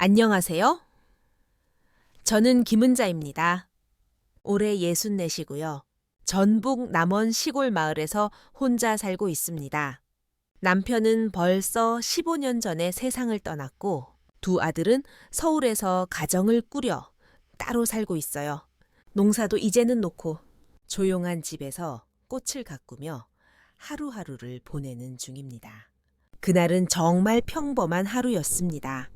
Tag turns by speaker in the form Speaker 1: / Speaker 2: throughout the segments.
Speaker 1: 안녕하세요. 저는 김은자입니다. 올해 64시고요. 전북 남원 시골 마을에서 혼자 살고 있습니다. 남편은 벌써 15년 전에 세상을 떠났고 두 아들은 서울에서 가정을 꾸려 따로 살고 있어요. 농사도 이제는 놓고 조용한 집에서 꽃을 가꾸며 하루하루를 보내는 중입니다. 그날은 정말 평범한 하루였습니다.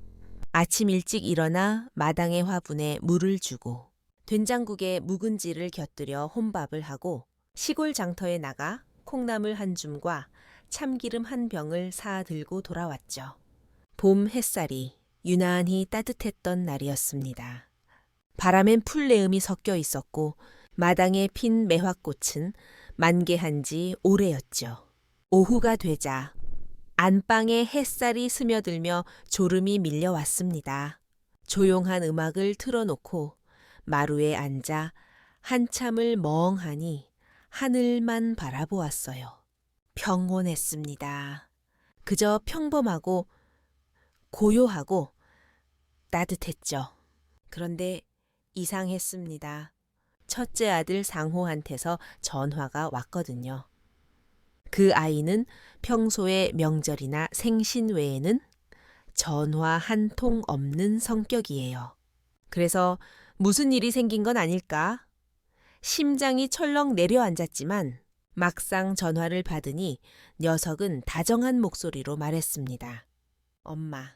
Speaker 1: 아침 일찍 일어나 마당의 화분에 물을 주고 된장국에 묵은지를 곁들여 혼밥을 하고 시골 장터에 나가 콩나물 한 줌과 참기름 한 병을 사 들고 돌아왔죠. 봄 햇살이 유난히 따뜻했던 날이었습니다. 바람엔 풀내음이 섞여 있었고 마당에 핀 매화꽃은 만개한 지 오래였죠. 오후가 되자 안방에 햇살이 스며들며 졸음이 밀려왔습니다. 조용한 음악을 틀어놓고 마루에 앉아 한참을 멍하니 하늘만 바라보았어요. 평온했습니다. 그저 평범하고 고요하고 따뜻했죠. 그런데 이상했습니다. 첫째 아들 상호한테서 전화가 왔거든요. 그 아이는 평소에 명절이나 생신 외에는 전화 한 통 없는 성격이에요. 그래서 무슨 일이 생긴 건 아닐까? 심장이 철렁 내려앉았지만 막상 전화를 받으니 녀석은 다정한 목소리로 말했습니다. 엄마,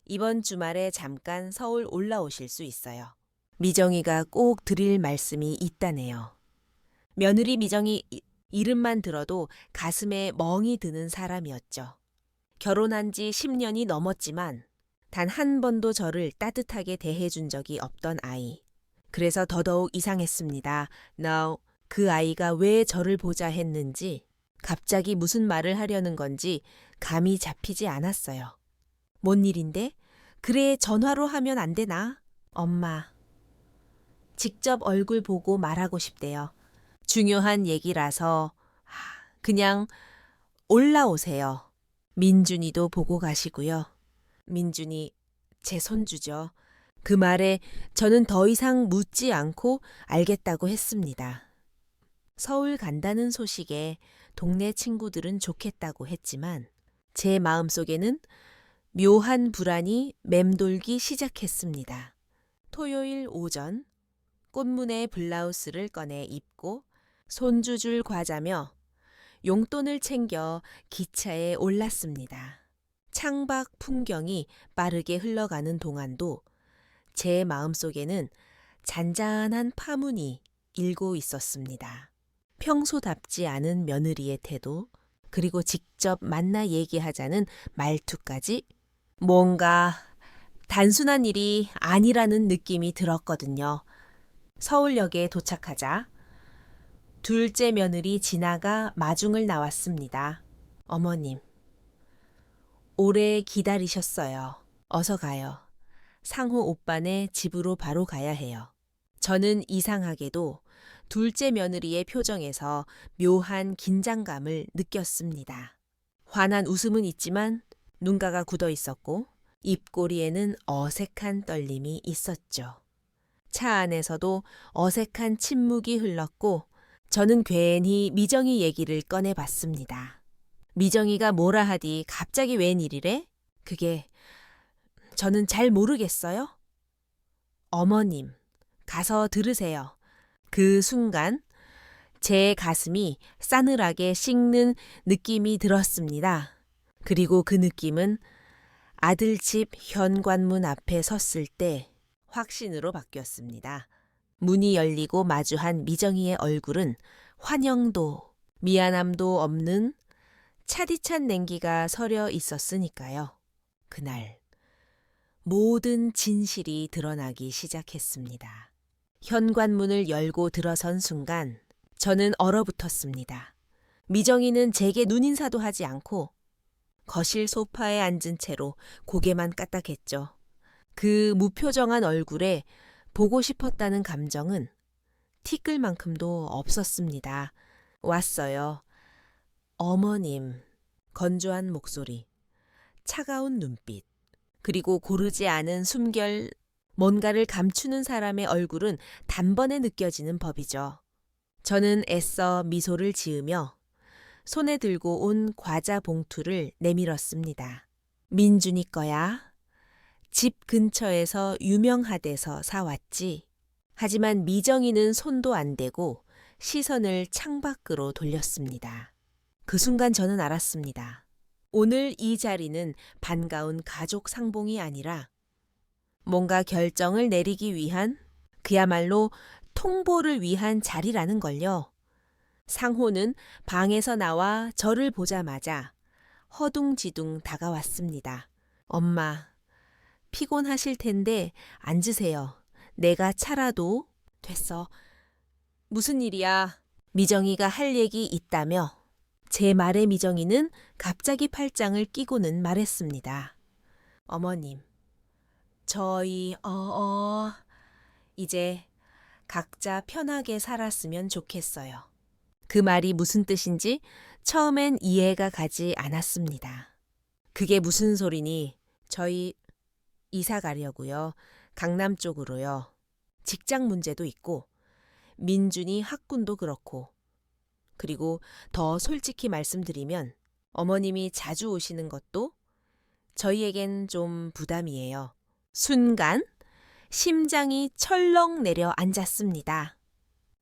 Speaker 1: 이번 주말에 잠깐 서울 올라오실 수 있어요. 미정이가 꼭 드릴 말씀이 있다네요. 며느리 미정이 이름만 들어도 가슴에 멍이 드는 사람이었죠. 결혼한 지 10년이 넘었지만 단 한 번도 저를 따뜻하게 대해준 적이 없던 아이. 그래서 더더욱 이상했습니다. 그 아이가 왜 저를 보자 했는지 갑자기 무슨 말을 하려는 건지 감이 잡히지 않았어요. 뭔 일인데? 그래, 전화로 하면 안 되나? 엄마. 직접 얼굴 보고 말하고 싶대요. 중요한 얘기라서 그냥 올라오세요. 민준이도 보고 가시고요. 민준이 제 손주죠. 그 말에 저는 더 이상 묻지 않고 알겠다고 했습니다. 서울 간다는 소식에 동네 친구들은 좋겠다고 했지만 제 마음속에는 묘한 불안이 맴돌기 시작했습니다. 토요일 오전 꽃무늬 블라우스를 꺼내 입고 손주 줄 과자며 용돈을 챙겨 기차에 올랐습니다. 창밖 풍경이 빠르게 흘러가는 동안도 제 마음속에는 잔잔한 파문이 일고 있었습니다. 평소답지 않은 며느리의 태도, 그리고 직접 만나 얘기하자는 말투까지 뭔가 단순한 일이 아니라는 느낌이 들었거든요. 서울역에 도착하자 둘째 며느리 진아가 마중을 나왔습니다. 어머님, 오래 기다리셨어요. 어서 가요. 상호 오빠네 집으로 바로 가야 해요. 저는 이상하게도 둘째 며느리의 표정에서 묘한 긴장감을 느꼈습니다. 환한 웃음은 있지만 눈가가 굳어 있었고 입꼬리에는 어색한 떨림이 있었죠. 차 안에서도 어색한 침묵이 흘렀고 저는 괜히 미정이 얘기를 꺼내봤습니다. 미정이가 뭐라 하디 갑자기 웬일이래? 그게 저는 잘 모르겠어요. 어머님, 가서 들으세요. 그 순간 제 가슴이 싸늘하게 식는 느낌이 들었습니다. 그리고 그 느낌은 아들 집 현관문 앞에 섰을 때 확신으로 바뀌었습니다. 문이 열리고 마주한 미정이의 얼굴은 환영도 미안함도 없는 차디찬 냉기가 서려 있었으니까요. 그날 모든 진실이 드러나기 시작했습니다. 현관문을 열고 들어선 순간 저는 얼어붙었습니다. 미정이는 제게 눈인사도 하지 않고 거실 소파에 앉은 채로 고개만 까딱했죠. 그 무표정한 얼굴에 보고 싶었다는 감정은 티끌만큼도 없었습니다. 왔어요. 어머님, 건조한 목소리, 차가운 눈빛, 그리고 고르지 않은 숨결, 뭔가를 감추는 사람의 얼굴은 단번에 느껴지는 법이죠. 저는 애써 미소를 지으며 손에 들고 온 과자 봉투를 내밀었습니다. 민준이 거야. 집 근처에서 유명하대서 사왔지. 하지만 미정이는 손도 안 대고 시선을 창밖으로 돌렸습니다. 그 순간 저는 알았습니다. 오늘 이 자리는 반가운 가족 상봉이 아니라 뭔가 결정을 내리기 위한, 그야말로 통보를 위한 자리라는 걸요. 상호는 방에서 나와 저를 보자마자 허둥지둥 다가왔습니다. 엄마, 피곤하실 텐데 앉으세요. 내가 차라도. 됐어. 무슨 일이야? 미정이가 할 얘기 있다며 제 말에 미정이는 갑자기 팔짱을 끼고는 말했습니다. 어머님, 저희 이제 각자 편하게 살았으면 좋겠어요. 그 말이 무슨 뜻인지 처음엔 이해가 가지 않았습니다. 그게 무슨 소리니? 저희 이사 가려고요. 강남 쪽으로요. 직장 문제도 있고 민준이 학군도 그렇고, 그리고 더 솔직히 말씀드리면 어머님이 자주 오시는 것도 저희에겐 좀 부담이에요. 순간 심장이 철렁 내려앉았습니다.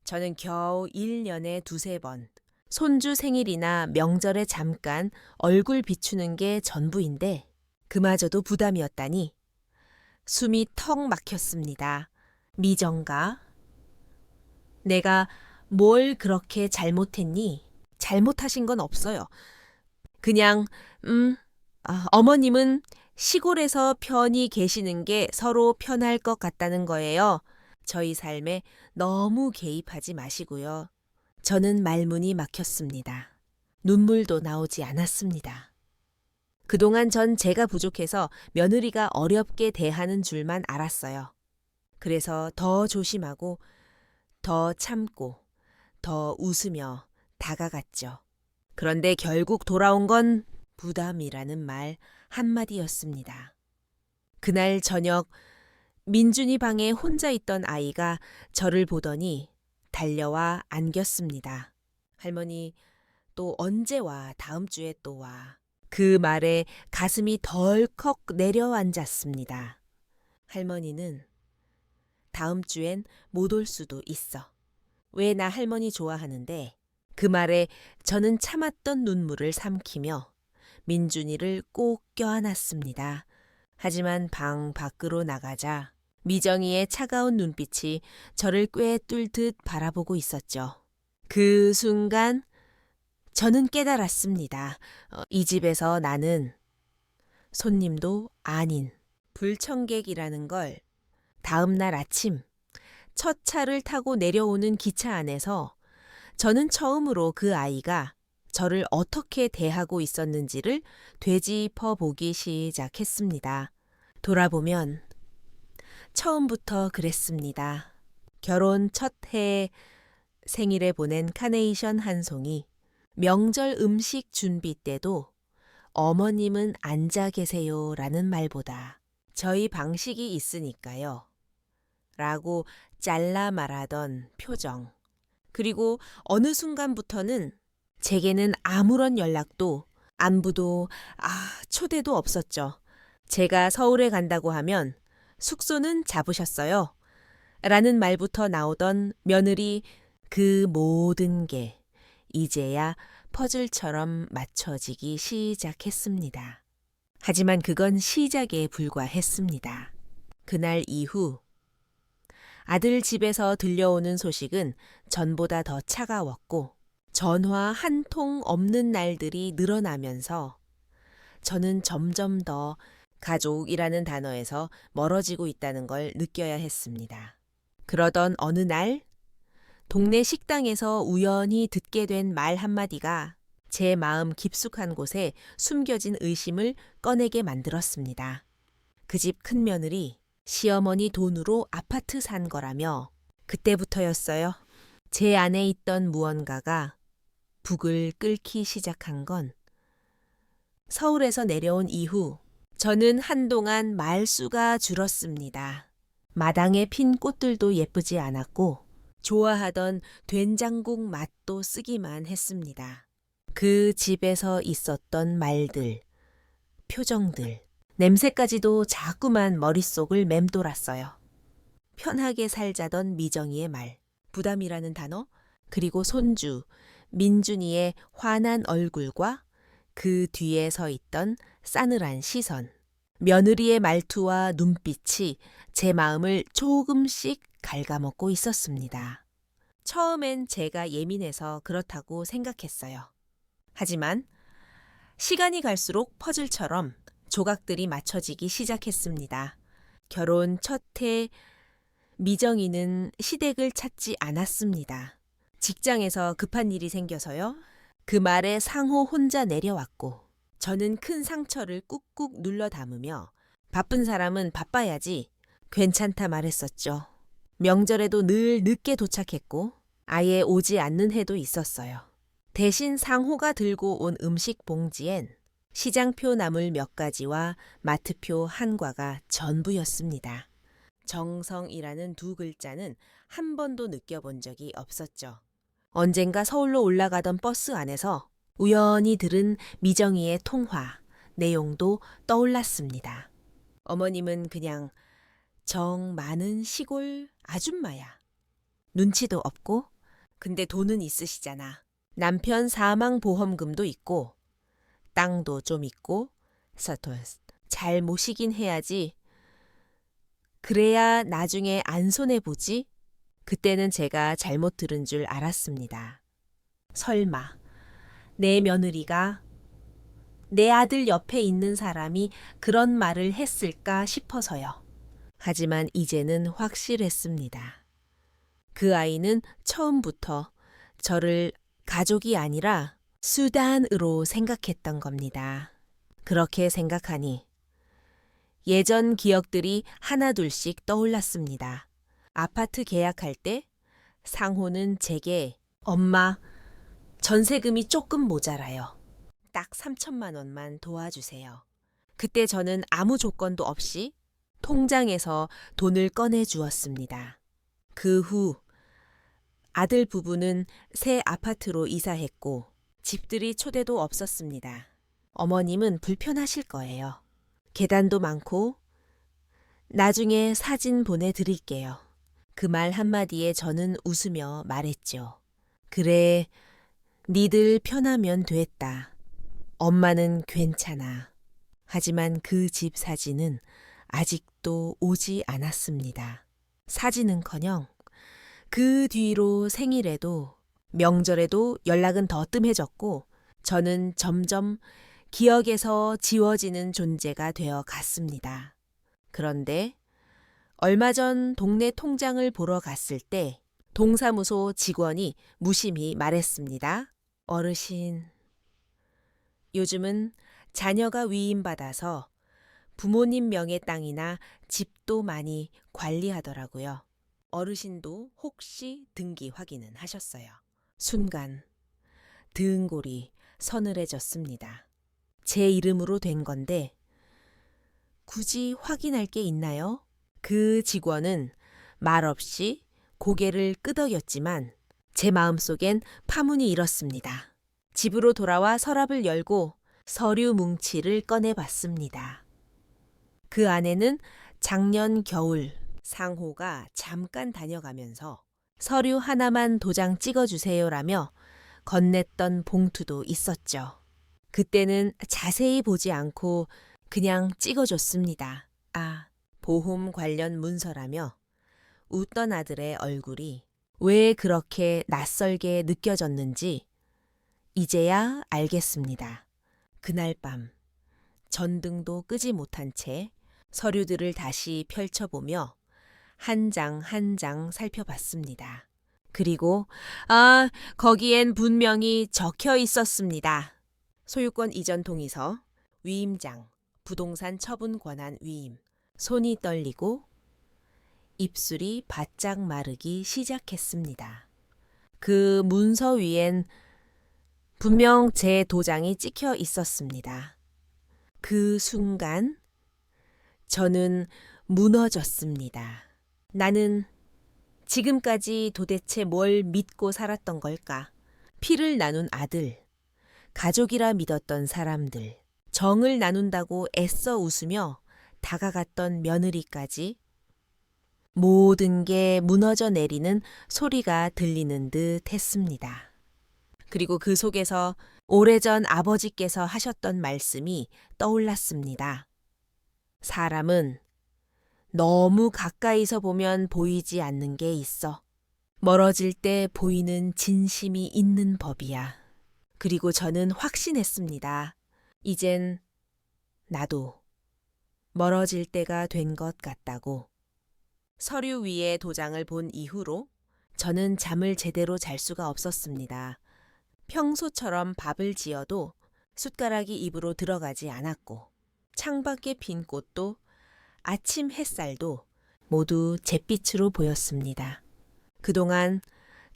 Speaker 1: 저는 겨우 1년에 2~3번 손주 생일이나 명절에 잠깐 얼굴 비추는 게 전부인데 그마저도 부담이었다니 숨이 턱 막혔습니다. 미정가? 내가 뭘 그렇게 잘못했니? 잘못하신 건 없어요. 그냥 어머님은 시골에서 편히 계시는 게 서로 편할 것 같다는 거예요. 저희 삶에 너무 개입하지 마시고요. 저는 말문이 막혔습니다. 눈물도 나오지 않았습니다. 그동안 전 제가 부족해서 며느리가 어렵게 대하는 줄만 알았어요. 그래서 더 조심하고 더 참고 더 웃으며 다가갔죠. 그런데 결국 돌아온 건 부담이라는 말 한마디였습니다. 그날 저녁 민준이 방에 혼자 있던 아이가 저를 보더니 달려와 안겼습니다. 할머니, 또 언제 와? 다음 주에 또 와. 그 말에 가슴이 덜컥 내려앉았습니다. 할머니는 다음 주엔 못 올 수도 있어. 왜 나 할머니 좋아하는데? 그 말에 저는 참았던 눈물을 삼키며 민준이를 꼭 껴안았습니다. 하지만 방 밖으로 나가자 미정이의 차가운 눈빛이 저를 꿰뚫듯 바라보고 있었죠. 그 순간 저는 깨달았습니다. 이 집에서 나는 손님도 아닌 불청객이라는 걸. 다음 날 아침 첫 차를 타고 내려오는 기차 안에서 저는 처음으로 그 아이가 저를 어떻게 대하고 있었는지를 되짚어 보기 시작했습니다. 돌아보면 처음부터 그랬습니다. 결혼 첫 해 생일에 보낸 카네이션 한 송이, 명절 음식 준비 때도 어머님은 앉아 계세요라는 말보다 저희 방식이 있으니까요. 라고 잘라 말하던 표정. 그리고 어느 순간부터는 제게는 아무런 연락도, 안부도, 초대도 없었죠. 제가 서울에 간다고 하면 숙소는 잡으셨어요. 라는 말부터 나오던 며느리 그 모든 게 이제야 퍼즐처럼 맞춰지기 시작했습니다. 하지만 그건 시작에 불과했습니다. 그날 이후 아들 집에서 들려오는 소식은 전보다 더 차가웠고 전화 한 통 없는 날들이 늘어나면서 저는 점점 더 가족이라는 단어에서 멀어지고 있다는 걸 느껴야 했습니다. 그러던 어느 날 동네 식당에서 우연히 듣게 된 말 한마디가 제 마음 깊숙한 곳에 숨겨진 의심을 꺼내게 만들었습니다. 그 집 큰며느리 시어머니 돈으로 아파트 산 거라며. 그때부터였어요. 제 안에 있던 무언가가 북을 끓기 시작한 건 서울에서 내려온 이후 저는 한동안 말수가 줄었습니다. 마당에 핀 꽃들도 예쁘지 않았고 좋아하던 된장국 맛도 쓰기만 했습니다. 그 집에서 있었던 말들, 표정들, 냄새까지도 자꾸만 머릿속을 맴돌았어요. 편하게 살자던 미정이의 말, 부담이라는 단어, 그리고 손주, 민준이의 환한 얼굴과 그 뒤에 서 있던 싸늘한 시선, 며느리의 말투와 눈빛이 제 마음을 조금씩 갉아먹고 있었습니다. 처음엔 제가 예민해서 그렇다고 생각했어요. 하지만 시간이 갈수록 퍼즐처럼 조각들이 맞춰지기 시작했습니다. 결혼 첫 해 미정이는 시댁을 찾지 않았습니다. 직장에서 급한 일이 생겨서요. 그 말에 상호 혼자 내려왔고 저는 큰 상처를 꾹꾹 눌러 담으며 바쁜 사람은 바빠야지 괜찮다 말했었죠. 명절에도 늘 늦게 도착했고 아예 오지 않는 해도 있었어요. 대신 상호가 들고 온 음식 봉지엔 시장표 나물 몇 가지와 마트표 한 과가 전부였습니다. 정성이라는 두 글자는 한 번도 느껴본 적이 없었죠. 언젠가 서울로 올라가던 버스 안에서 우연히 들은 미정이의 통화, 내용도 떠올랐습니다. 어머님은 그냥 정 많은 시골 아줌마야. 눈치도 없고, 근데 돈은 있으시잖아. 남편 사망보험금도 있고, 땅도 좀 있고, 잘 모시긴 해야지. 그래야 나중에 안 손해보지? 그때는 제가 잘못 들은 줄 알았습니다. 설마 내 며느리가 내 아들 옆에 있는 사람이 그런 말을 했을까 싶어서요. 하지만 이제는 확실했습니다. 그 아이는 처음부터 저를 가족이 아니라 수단으로 생각했던 겁니다. 그렇게 생각하니 예전 기억들이 하나둘씩 떠올랐습니다. 아파트 계약할 때 상호는 제게 엄마 전세금이 조금 모자라요. 딱 3천만 원만 도와주세요. 그때 저는 아무 조건도 없이 통장에서 돈을 꺼내 주었습니다. 그 후 아들 부부는 새 아파트로 이사했고 집들이 초대도 없었습니다. 어머님은 불편하실 거예요. 계단도 많고 나중에 사진 보내드릴게요. 그 말 한마디에 저는 웃으며 말했죠. 그래, 니들 편하면 됐다. 엄마는 괜찮아. 하지만 그 집 사진은 아직도 오지 않았습니다. 사진은커녕 그 뒤로 생일에도 명절에도 연락은 더 뜸해졌고 저는 점점 기억에서 지워지는 존재가 되어 갔습니다. 그런데 얼마 전 동네 통장을 보러 갔을 때 동사무소 직원이 무심히 말했습니다. 어르신, 요즘은 자녀가 위임받아서 부모님 명의 땅이나 집도 많이 관리하더라고요. 어르신도 혹시 등기 확인은 하셨어요. 순간 등골이 서늘해졌습니다. 제 이름으로 된 건데 굳이 확인할 게 있나요? 그 직원은 말없이 고개를 끄덕였지만 제 마음속엔 파문이 일었습니다. 집으로 돌아와 서랍을 열고 서류 뭉치를 꺼내봤습니다. 그 안에는 작년 겨울 상호가 잠깐 다녀가면서 서류 하나만 도장 찍어주세요라며 건넸던 봉투도 있었죠. 그때는 자세히 보지 않고 그냥 찍어줬습니다. 아, 보험 관련 문서라며 웃던 아들의 얼굴이 왜 그렇게 낯설게 느껴졌는지 이제야 알겠습니다. 그날 밤 전등도 끄지 못한 채 서류들을 다시 펼쳐보며 한 장 한 장 살펴봤습니다. 그리고 거기엔 분명히 적혀 있었습니다. 소유권 이전 동의서, 위임장, 부동산 처분 권한 위임. 손이 떨리고 입술이 바짝 마르기 시작했습니다. 그 문서 위엔 분명 제 도장이 찍혀 있었습니다. 그 순간 저는 무너졌습니다. 나는 지금까지 도대체 뭘 믿고 살았던 걸까? 피를 나눈 아들, 가족이라 믿었던 사람들, 정을 나눈다고 애써 웃으며 다가갔던 며느리까지 모든 게 무너져 내리는 소리가 들리는 듯 했습니다. 그리고 그 속에서 오래전 아버지께서 하셨던 말씀이 떠올랐습니다. 사람은 너무 가까이서 보면 보이지 않는 게 있어. 멀어질 때 보이는 진심이 있는 법이야. 그리고 저는 확신했습니다. 이젠 나도 멀어질 때가 된 것 같다고. 서류 위에 도장을 본 이후로 저는 잠을 제대로 잘 수가 없었습니다. 평소처럼 밥을 지어도 숟가락이 입으로 들어가지 않았고 창밖에 핀 꽃도 아침 햇살도 모두 잿빛으로 보였습니다. 그동안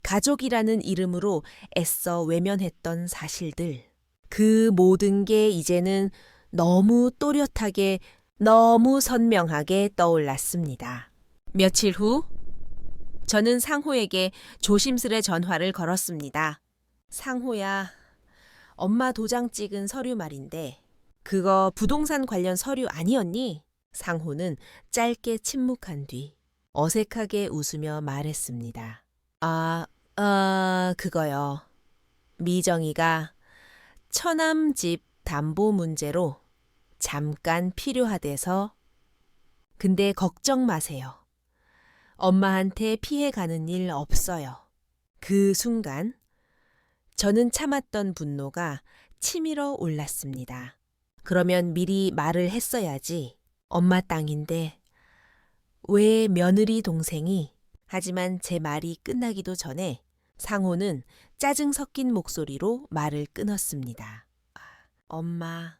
Speaker 1: 가족이라는 이름으로 애써 외면했던 사실들, 그 모든 게 이제는 너무 또렷하게, 너무 선명하게 떠올랐습니다. 며칠 후 저는 상호에게 조심스레 전화를 걸었습니다. 상호야, 엄마 도장 찍은 서류 말인데 그거 부동산 관련 서류 아니었니? 상호는 짧게 침묵한 뒤 어색하게 웃으며 말했습니다. 그거요. 미정이가 처남 집 담보 문제로 잠깐 필요하대서. 근데 걱정 마세요. 엄마한테 피해 가는 일 없어요. 그 순간 저는 참았던 분노가 치밀어 올랐습니다. 그러면 미리 말을 했어야지. 엄마 땅인데 왜 며느리 동생이. 하지만 제 말이 끝나기도 전에 상호는 짜증 섞인 목소리로 말을 끊었습니다. 엄마,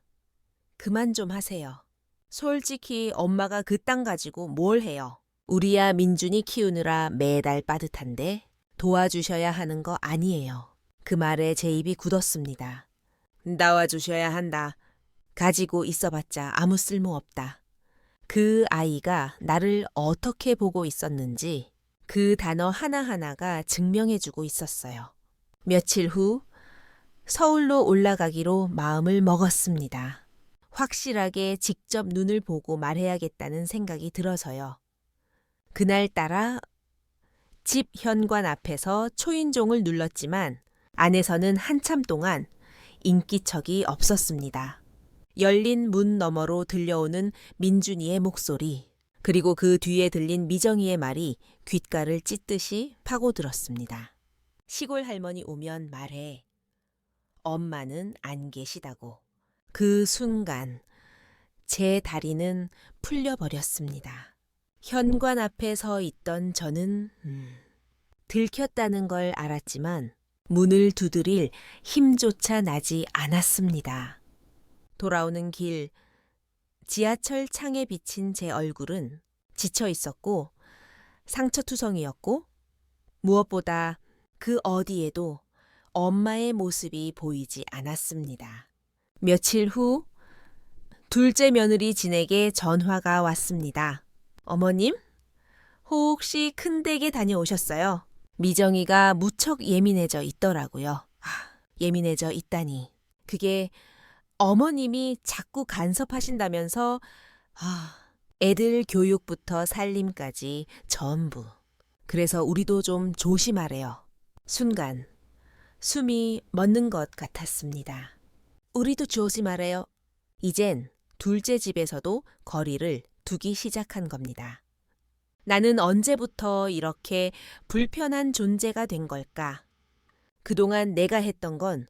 Speaker 1: 그만 좀 하세요. 솔직히 엄마가 그 땅 가지고 뭘 해요? 우리야 민준이 키우느라 매달 빠듯한데 도와주셔야 하는 거 아니에요. 그 말에 제 입이 굳었습니다. 나와주셔야 한다. 가지고 있어봤자 아무 쓸모 없다. 그 아이가 나를 어떻게 보고 있었는지 그 단어 하나하나가 증명해주고 있었어요. 며칠 후 서울로 올라가기로 마음을 먹었습니다. 확실하게 직접 눈을 보고 말해야겠다는 생각이 들어서요. 그날따라 집 현관 앞에서 초인종을 눌렀지만 안에서는 한참 동안 인기척이 없었습니다. 열린 문 너머로 들려오는 민준이의 목소리, 그리고 그 뒤에 들린 미정이의 말이 귓가를 찢듯이 파고들었습니다. 시골 할머니 오면 말해. 엄마는 안 계시다고. 그 순간 제 다리는 풀려버렸습니다. 현관 앞에 서 있던 저는 들켰다는 걸 알았지만 문을 두드릴 힘조차 나지 않았습니다. 돌아오는 길, 지하철 창에 비친 제 얼굴은 지쳐 있었고 상처투성이었고 무엇보다 그 어디에도 엄마의 모습이 보이지 않았습니다. 며칠 후 둘째 며느리 진에게 전화가 왔습니다. 어머님, 혹시 큰 댁에 다녀오셨어요? 미정이가 무척 예민해져 있더라고요. 예민해져 있다니. 그게 어머님이 자꾸 간섭하신다면서 애들 교육부터 살림까지 전부. 그래서 우리도 좀 조심하래요. 순간 숨이 멎는 것 같았습니다. 우리도 조심하래요. 이젠 둘째 집에서도 거리를 두기 시작한 겁니다. 나는 언제부터 이렇게 불편한 존재가 된 걸까? 그동안 내가 했던 건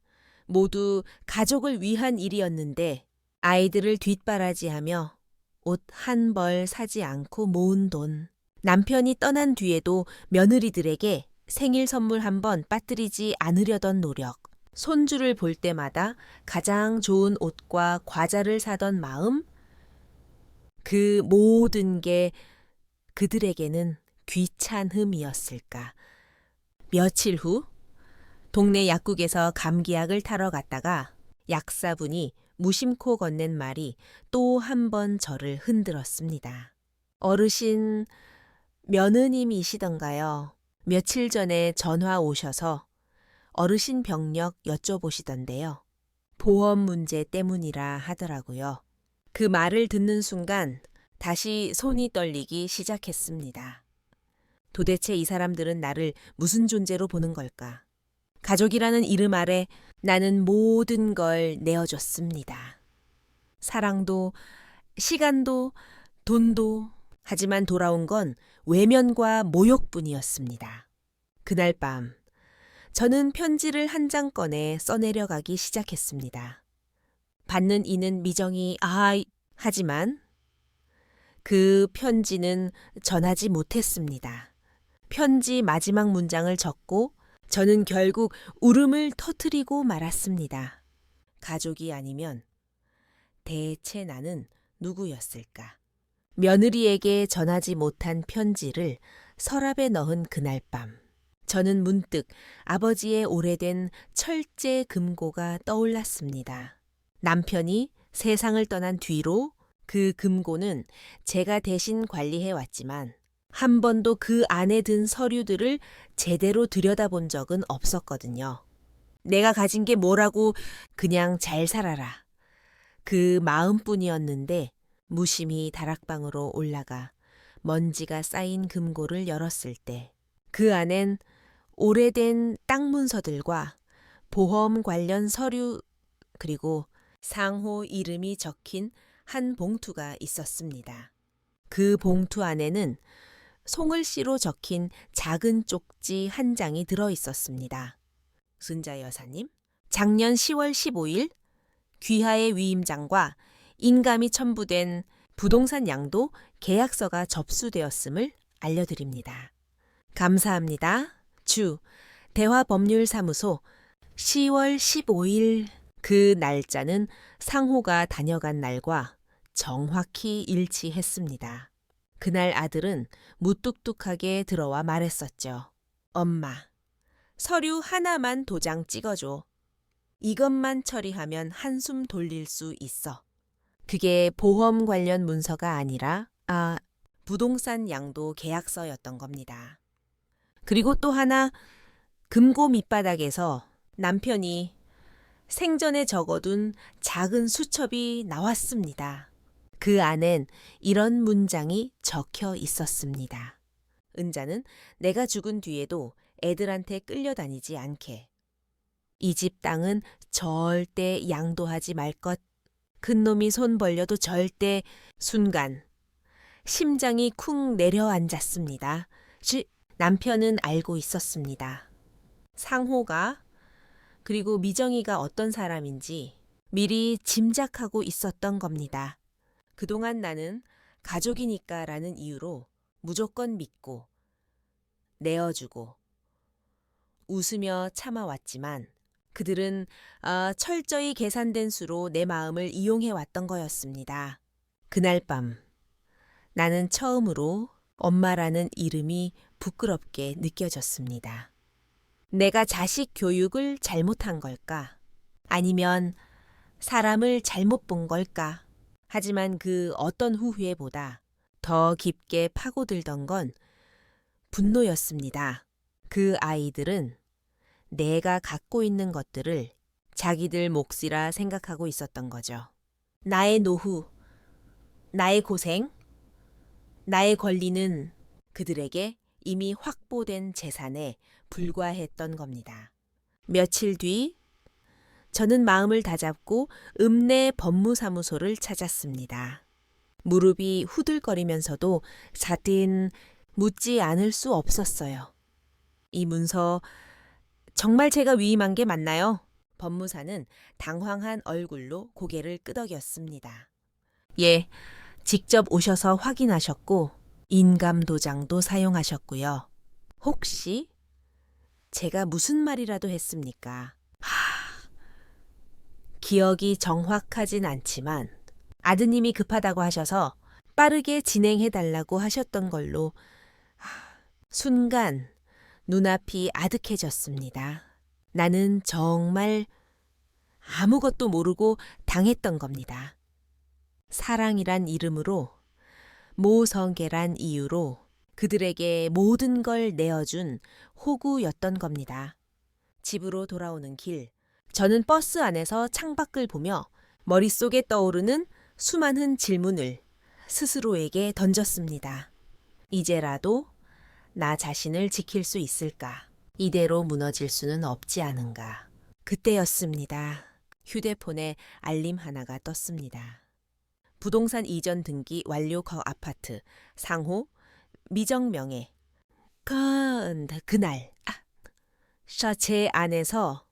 Speaker 1: 모두 가족을 위한 일이었는데 아이들을 뒷바라지하며 옷 한 벌 사지 않고 모은 돈, 남편이 떠난 뒤에도 며느리들에게 생일 선물 한 번 빠뜨리지 않으려던 노력, 손주를 볼 때마다 가장 좋은 옷과 과자를 사던 마음, 그 모든 게 그들에게는 귀찮음이었을까. 며칠 후 동네 약국에서 감기약을 타러 갔다가 약사분이 무심코 건넨 말이 또 한 번 저를 흔들었습니다. 어르신, 며느님이시던가요? 며칠 전에 전화 오셔서 어르신 병력 여쭤보시던데요. 보험 문제 때문이라 하더라고요. 그 말을 듣는 순간 다시 손이 떨리기 시작했습니다. 도대체 이 사람들은 나를 무슨 존재로 보는 걸까? 가족이라는 이름 아래 나는 모든 걸 내어줬습니다. 사랑도, 시간도, 돈도. 하지만 돌아온 건 외면과 모욕뿐이었습니다. 그날 밤, 저는 편지를 한 장 꺼내 써내려가기 시작했습니다. 받는 이는 미정이 하지만 그 편지는 전하지 못했습니다. 편지 마지막 문장을 적고 저는 결국 울음을 터뜨리고 말았습니다. 가족이 아니면 대체 나는 누구였을까? 며느리에게 전하지 못한 편지를 서랍에 넣은 그날 밤, 저는 문득 아버지의 오래된 철제 금고가 떠올랐습니다. 남편이 세상을 떠난 뒤로 그 금고는 제가 대신 관리해 왔지만 한 번도 그 안에 든 서류들을 제대로 들여다본 적은 없었거든요. 내가 가진 게 뭐라고 그냥 잘 살아라. 그 마음뿐이었는데 무심히 다락방으로 올라가 먼지가 쌓인 금고를 열었을 때 그 안엔 오래된 땅 문서들과 보험 관련 서류 그리고 상호 이름이 적힌 한 봉투가 있었습니다. 그 봉투 안에는 송을씨로 적힌 작은 쪽지 한 장이 들어 있었습니다. 순자 여사님, 작년 10월 15일 귀하의 위임장과 인감이 첨부된 부동산 양도 계약서가 접수되었음을 알려드립니다. 감사합니다. 주 대화법률사무소 10월 15일 그 날짜는 상호가 다녀간 날과 정확히 일치했습니다. 그날 아들은 무뚝뚝하게 들어와 말했었죠. 엄마, 서류 하나만 도장 찍어줘. 이것만 처리하면 한숨 돌릴 수 있어. 그게 보험 관련 문서가 아니라 부동산 양도 계약서였던 겁니다. 그리고 또 하나 금고 밑바닥에서 남편이 생전에 적어둔 작은 수첩이 나왔습니다. 그 안엔 이런 문장이 적혀 있었습니다. 은자는 내가 죽은 뒤에도 애들한테 끌려다니지 않게. 이 집 땅은 절대 양도하지 말 것. 큰 놈이 손 벌려도 절대. 순간 심장이 쿵 내려앉았습니다. 남편은 알고 있었습니다. 상호가 그리고 미정이가 어떤 사람인지 미리 짐작하고 있었던 겁니다. 그동안 나는 가족이니까라는 이유로 무조건 믿고 내어주고 웃으며 참아왔지만 그들은 철저히 계산된 수로 내 마음을 이용해왔던 거였습니다. 그날 밤 나는 처음으로 엄마라는 이름이 부끄럽게 느껴졌습니다. 내가 자식 교육을 잘못한 걸까? 아니면 사람을 잘못 본 걸까? 하지만 그 어떤 후회보다 더 깊게 파고들던 건 분노였습니다. 그 아이들은 내가 갖고 있는 것들을 자기들 몫이라 생각하고 있었던 거죠. 나의 노후, 나의 고생, 나의 권리는 그들에게 이미 확보된 재산에 불과했던 겁니다. 며칠 뒤 저는 마음을 다잡고 읍내 법무사무소를 찾았습니다. 무릎이 후들거리면서도 자딘 묻지 않을 수 없었어요. 이 문서 정말 제가 위임한 게 맞나요? 법무사는 당황한 얼굴로 고개를 끄덕였습니다. 예, 직접 오셔서 확인하셨고 인감 도장도 사용하셨고요. 혹시 제가 무슨 말이라도 했습니까? 기억이 정확하진 않지만 아드님이 급하다고 하셔서 빠르게 진행해달라고 하셨던 걸로 순간 눈앞이 아득해졌습니다. 나는 정말 아무것도 모르고 당했던 겁니다. 사랑이란 이름으로, 모성애란 이유로 그들에게 모든 걸 내어준 호구였던 겁니다. 집으로 돌아오는 길, 저는 버스 안에서 창밖을 보며 머릿속에 떠오르는 수많은 질문을 스스로에게 던졌습니다. 이제라도 나 자신을 지킬 수 있을까? 이대로 무너질 수는 없지 않은가? 그때였습니다. 휴대폰에 알림 하나가 떴습니다. 부동산 이전 등기 완료 아파트 상호 미정명예. 그날 제 안에서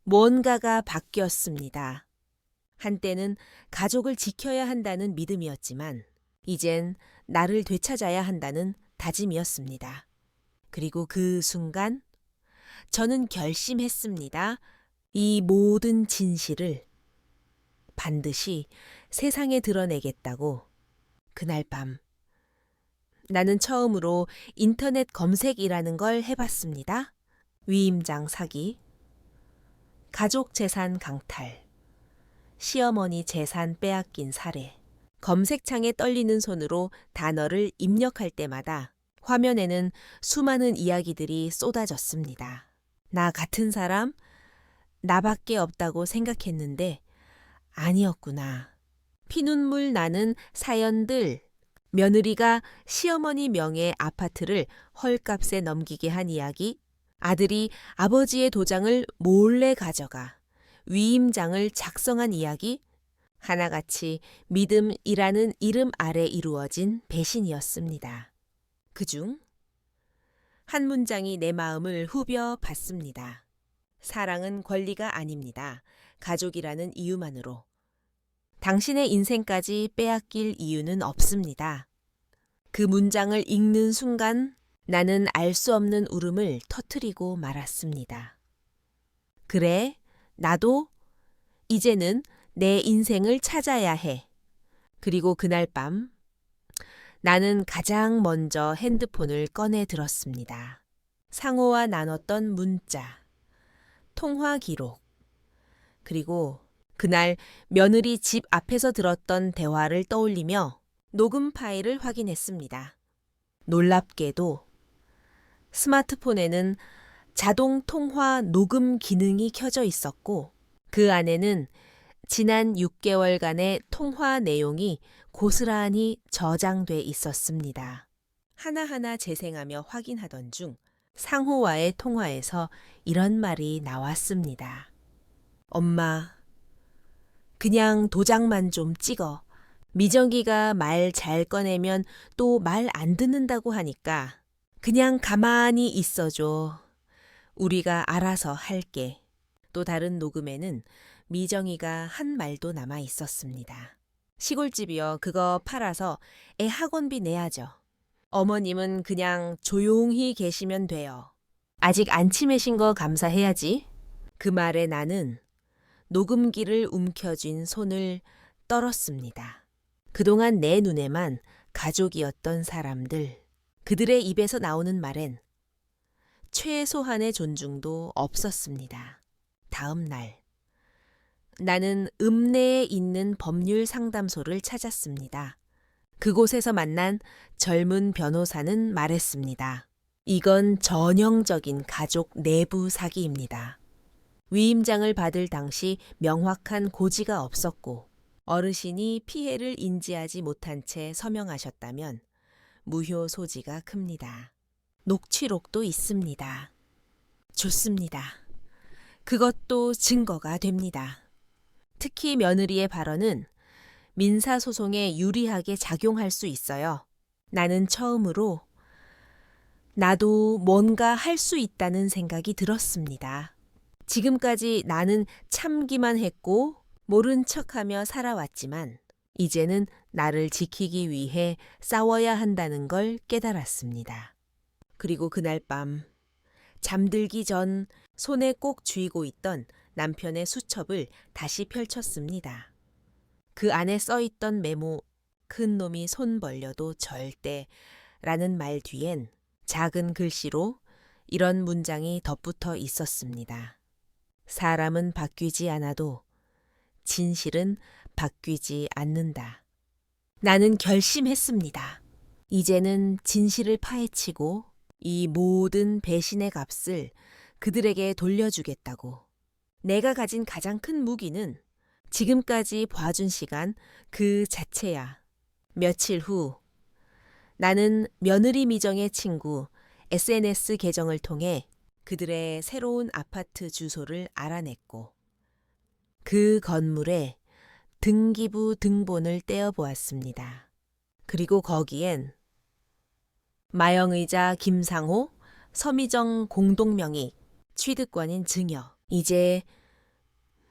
Speaker 1: 뭔가가 바뀌었습니다. 한때는 가족을 지켜야 한다는 믿음이었지만 이젠 나를 되찾아야 한다는 다짐이었습니다. 그리고 그 순간 저는 결심했습니다. 이 모든 진실을 반드시 세상에 드러내겠다고. 그날 밤 나는 처음으로 인터넷 검색이라는 걸 해봤습니다. 위임장 사기, 가족 재산 강탈, 시어머니 재산 빼앗긴 사례. 검색창에 떨리는 손으로 단어를 입력할 때마다 화면에는 수많은 이야기들이 쏟아졌습니다. 나 같은 사람, 나밖에 없다고 생각했는데 아니었구나. 피눈물 나는 사연들, 며느리가 시어머니 명의 아파트를 헐값에 넘기게 한 이야기, 아들이 아버지의 도장을 몰래 가져가 위임장을 작성한 이야기, 하나같이 믿음이라는 이름 아래 이루어진 배신이었습니다. 그중 한 문장이 내 마음을 후벼 봤습니다. 사랑은 권리가 아닙니다. 가족이라는 이유만으로. 당신의 인생까지 빼앗길 이유는 없습니다. 그 문장을 읽는 순간 나는 알 수 없는 울음을 터뜨리고 말았습니다. 그래, 나도 이제는 내 인생을 찾아야 해. 그리고 그날 밤 나는 가장 먼저 핸드폰을 꺼내 들었습니다. 상호와 나눴던 문자, 통화 기록, 그리고 그날 며느리 집 앞에서 들었던 대화를 떠올리며 녹음 파일을 확인했습니다. 놀랍게도 스마트폰에는 자동 통화 녹음 기능이 켜져 있었고 그 안에는 지난 6개월간의 통화 내용이 고스란히 저장돼 있었습니다. 하나하나 재생하며 확인하던 중 상호와의 통화에서 이런 말이 나왔습니다. 엄마, 그냥 도장만 좀 찍어. 미정이가 말 잘 꺼내면 또 말 안 듣는다고 하니까 그냥 가만히 있어줘. 우리가 알아서 할게. 또 다른 녹음에는 미정이가 한 말도 남아 있었습니다. 시골집이요. 그거 팔아서 애 학원비 내야죠. 어머님은 그냥 조용히 계시면 돼요. 아직 안 치매신 거 감사해야지. 그 말에 나는 녹음기를 움켜쥔 손을 떨었습니다. 그동안 내 눈에만 가족이었던 사람들, 그들의 입에서 나오는 말엔 최소한의 존중도 없었습니다. 다음 날, 나는 읍내에 있는 법률 상담소를 찾았습니다. 그곳에서 만난 젊은 변호사는 말했습니다. 이건 전형적인 가족 내부 사기입니다. 위임장을 받을 당시 명확한 고지가 없었고 어르신이 피해를 인지하지 못한 채 서명하셨다면 무효 소지가 큽니다. 녹취록도 있습니다. 좋습니다. 그것도 증거가 됩니다. 특히 며느리의 발언은 민사소송에 유리하게 작용할 수 있어요. 나는 처음으로 나도 뭔가 할 수 있다는 생각이 들었습니다. 지금까지 나는 참기만 했고 모른 척하며 살아왔지만 이제는 나를 지키기 위해 싸워야 한다는 걸 깨달았습니다. 그리고 그날 밤 잠들기 전 손에 꼭 쥐고 있던 남편의 수첩을 다시 펼쳤습니다. 그 안에 써있던 메모, 큰 놈이 손 벌려도 절대 라는 말 뒤엔 작은 글씨로 이런 문장이 덧붙어 있었습니다. 사람은 바뀌지 않아도 진실은 바뀌지 않는다. 나는 결심했습니다. 이제는 진실을 파헤치고 이 모든 배신의 값을 그들에게 돌려주겠다고. 내가 가진 가장 큰 무기는 지금까지 봐준 시간 그 자체야. 며칠 후 나는 며느리 미정의 친구 SNS 계정을 통해 그들의 새로운 아파트 주소를 알아냈고 그 건물에 등기부 등본을 떼어보았습니다. 그리고 거기엔 마영의자 김상호, 서미정 공동명의, 취득권인 증여. 이제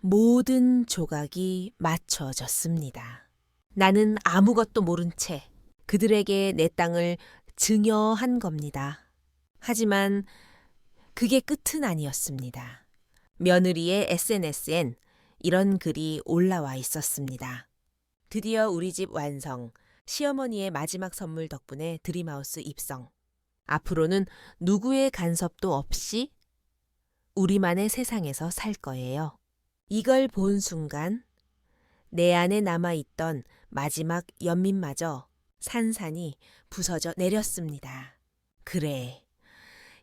Speaker 1: 모든 조각이 맞춰졌습니다. 나는 아무것도 모른 채 그들에게 내 땅을 증여한 겁니다. 하지만 그게 끝은 아니었습니다. 며느리의 SNS엔 이런 글이 올라와 있었습니다. 드디어 우리 집 완성. 시어머니의 마지막 선물 덕분에 드림하우스 입성. 앞으로는 누구의 간섭도 없이 우리만의 세상에서 살 거예요. 이걸 본 순간 내 안에 남아있던 마지막 연민마저 산산이 부서져 내렸습니다. 그래,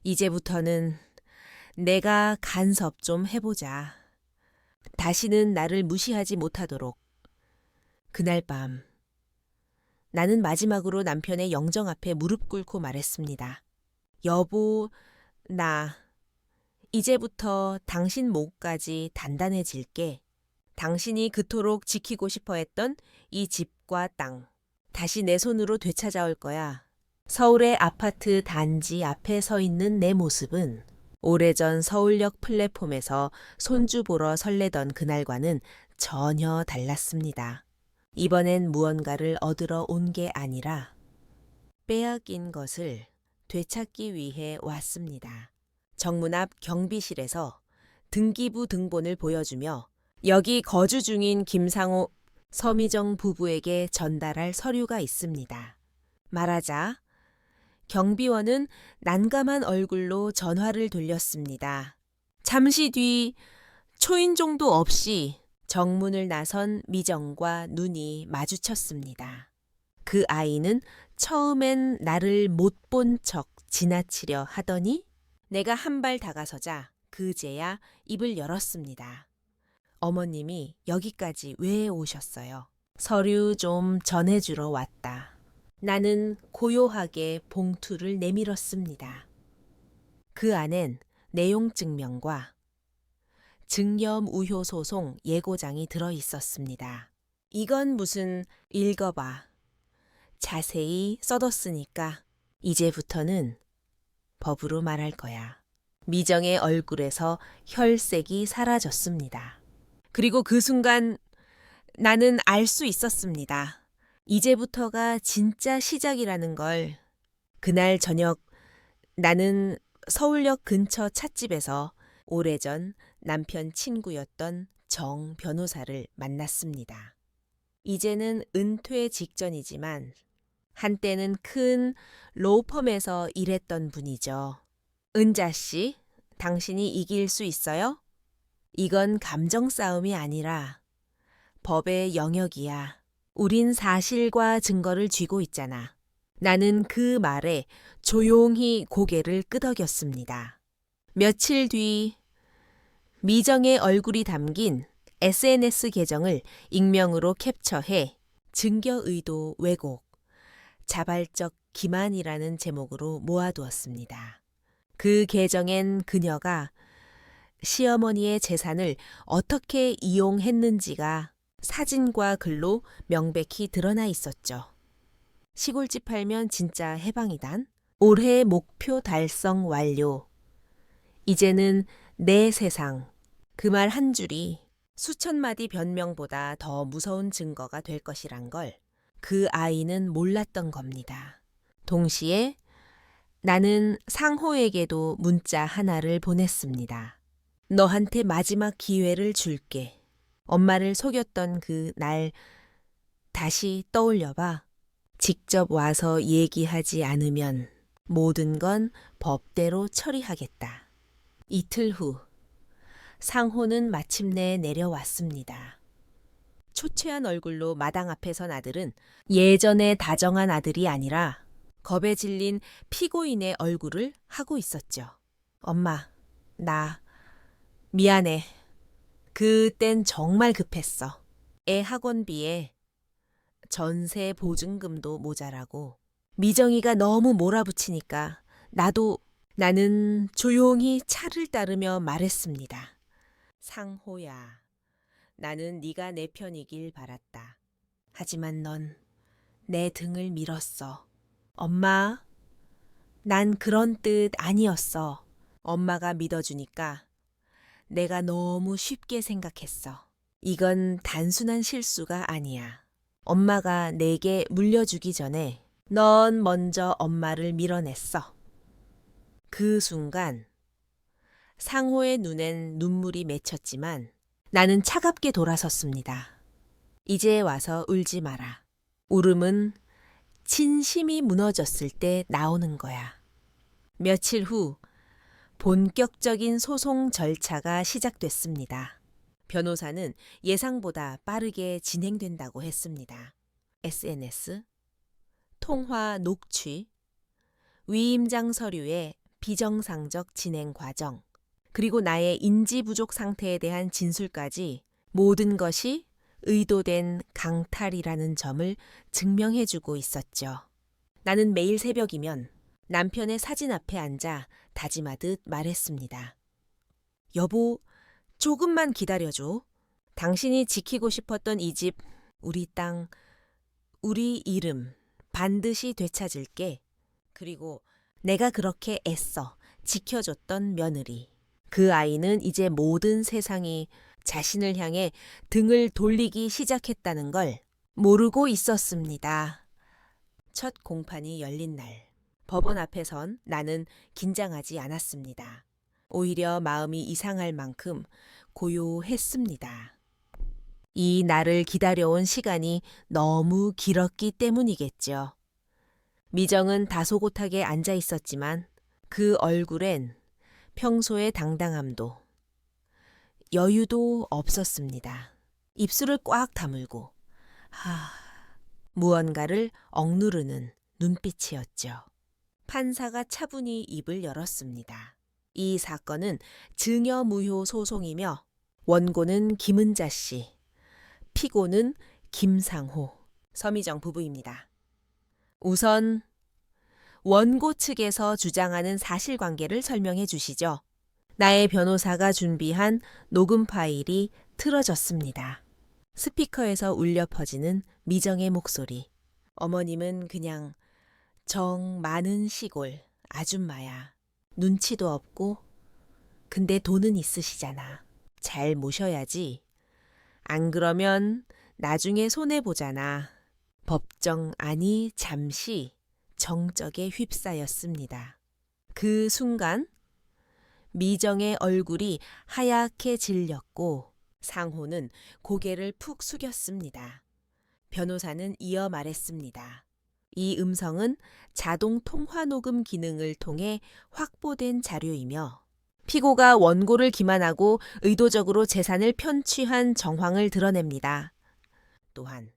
Speaker 1: 이제부터는 내가 간섭 좀 해보자. 다시는 나를 무시하지 못하도록. 그날 밤 나는 마지막으로 남편의 영정 앞에 무릎 꿇고 말했습니다. 여보, 나 이제부터 당신 목까지 단단해질게. 당신이 그토록 지키고 싶어 했던 이 집과 땅, 다시 내 손으로 되찾아올 거야. 서울의 아파트 단지 앞에 서 있는 내 모습은 오래전 서울역 플랫폼에서 손주 보러 설레던 그날과는 전혀 달랐습니다. 이번엔 무언가를 얻으러 온 게 아니라 빼앗긴 것을 되찾기 위해 왔습니다. 정문 앞 경비실에서 등기부 등본을 보여주며 여기 거주 중인 김상호, 서미정 부부에게 전달할 서류가 있습니다. 말하자 경비원은 난감한 얼굴로 전화를 돌렸습니다. 잠시 뒤 초인종도 없이 정문을 나선 미정과 눈이 마주쳤습니다. 그 아이는 처음엔 나를 못 본 척 지나치려 하더니 내가 한 발 다가서자 그제야 입을 열었습니다. 어머님이 여기까지 왜 오셨어요? 서류 좀 전해주러 왔다. 나는 고요하게 봉투를 내밀었습니다. 그 안엔 내용 증명과 증여무효소송 예고장이 들어 있었습니다. 이건 무슨 읽어봐. 자세히 써뒀으니까 이제부터는 법으로 말할 거야. 미정의 얼굴에서 혈색이 사라졌습니다. 그리고 그 순간 나는 알 수 있었습니다. 이제부터가 진짜 시작이라는 걸. 그날 저녁 나는 서울역 근처 찻집에서 오래전 남편 친구였던 정 변호사를 만났습니다. 이제는 은퇴 직전이지만 한때는 큰 로펌에서 일했던 분이죠. 은자 씨, 당신이 이길 수 있어요? 이건 감정 싸움이 아니라 법의 영역이야. 우린 사실과 증거를 쥐고 있잖아. 나는 그 말에 조용히 고개를 끄덕였습니다. 며칠 뒤 미정의 얼굴이 담긴 SNS 계정을 익명으로 캡처해 증거 의도 왜곡, 자발적 기만이라는 제목으로 모아두었습니다. 그 계정엔 그녀가 시어머니의 재산을 어떻게 이용했는지가 사진과 글로 명백히 드러나 있었죠. 시골집 팔면 진짜 해방이단? 올해 목표 달성 완료. 이제는 내 세상. 그 말 한 줄이 수천 마디 변명보다 더 무서운 증거가 될 것이란 걸 그 아이는 몰랐던 겁니다. 동시에 나는 상호에게도 문자 하나를 보냈습니다. 너한테 마지막 기회를 줄게. 엄마를 속였던 그 날 다시 떠올려봐. 직접 와서 얘기하지 않으면 모든 건 법대로 처리하겠다. 이틀 후 상호는 마침내 내려왔습니다. 초췌한 얼굴로 마당 앞에 선 아들은 예전에 다정한 아들이 아니라 겁에 질린 피고인의 얼굴을 하고 있었죠. 엄마, 나 미안해. 그땐 정말 급했어. 애 학원비에 전세 보증금도 모자라고 미정이가 너무 몰아붙이니까 나는 조용히 차를 따르며 말했습니다. 상호야, 나는 네가 내 편이길 바랐다. 하지만 넌 내 등을 밀었어. 엄마, 난 그런 뜻 아니었어. 엄마가 믿어주니까 내가 너무 쉽게 생각했어. 이건 단순한 실수가 아니야. 엄마가 내게 물려주기 전에 넌 먼저 엄마를 밀어냈어. 그 순간 상호의 눈엔 눈물이 맺혔지만 나는 차갑게 돌아섰습니다. 이제 와서 울지 마라. 울음은 진심이 무너졌을 때 나오는 거야. 며칠 후 본격적인 소송 절차가 시작됐습니다. 변호사는 예상보다 빠르게 진행된다고 했습니다. SNS, 통화 녹취, 위임장 서류의 비정상적 진행 과정, 그리고 나의 인지 부족 상태에 대한 진술까지 모든 것이 의도된 강탈이라는 점을 증명해주고 있었죠. 나는 매일 새벽이면 남편의 사진 앞에 앉아 다짐하듯 말했습니다. 여보, 조금만 기다려줘. 당신이 지키고 싶었던 이 집, 우리 땅, 우리 이름 반드시 되찾을게. 그리고 내가 그렇게 애써 지켜줬던 며느리. 그 아이는 이제 모든 세상이 자신을 향해 등을 돌리기 시작했다는 걸 모르고 있었습니다. 첫 공판이 열린 날, 법원 앞에선 나는 긴장하지 않았습니다. 오히려 마음이 이상할 만큼 고요했습니다. 이 날을 기다려온 시간이 너무 길었기 때문이겠죠. 미정은 다소곳하게 앉아 있었지만 그 얼굴엔 평소의 당당함도 여유도 없었습니다. 입술을 꽉 다물고 무언가를 억누르는 눈빛이었죠. 판사가 차분히 입을 열었습니다. 이 사건은 증여무효 소송이며 원고는 김은자 씨, 피고는 김상호, 서미정 부부입니다. 우선 원고 측에서 주장하는 사실관계를 설명해 주시죠. 나의 변호사가 준비한 녹음 파일이 틀어졌습니다. 스피커에서 울려 퍼지는 미정의 목소리. 어머님은 그냥 정 많은 시골 아줌마야. 눈치도 없고 근데 돈은 있으시잖아. 잘 모셔야지. 안 그러면 나중에 손해보잖아. 법정안이 잠시 정적에 휩싸였습니다. 그 순간 미정의 얼굴이 하얗게 질렸고 상호는 고개를 푹 숙였습니다. 변호사는 이어 말했습니다. 이 음성은 자동 통화 녹음 기능을 통해 확보된 자료이며 피고가 원고를 기만하고 의도적으로 재산을 편취한 정황을 드러냅니다. 또한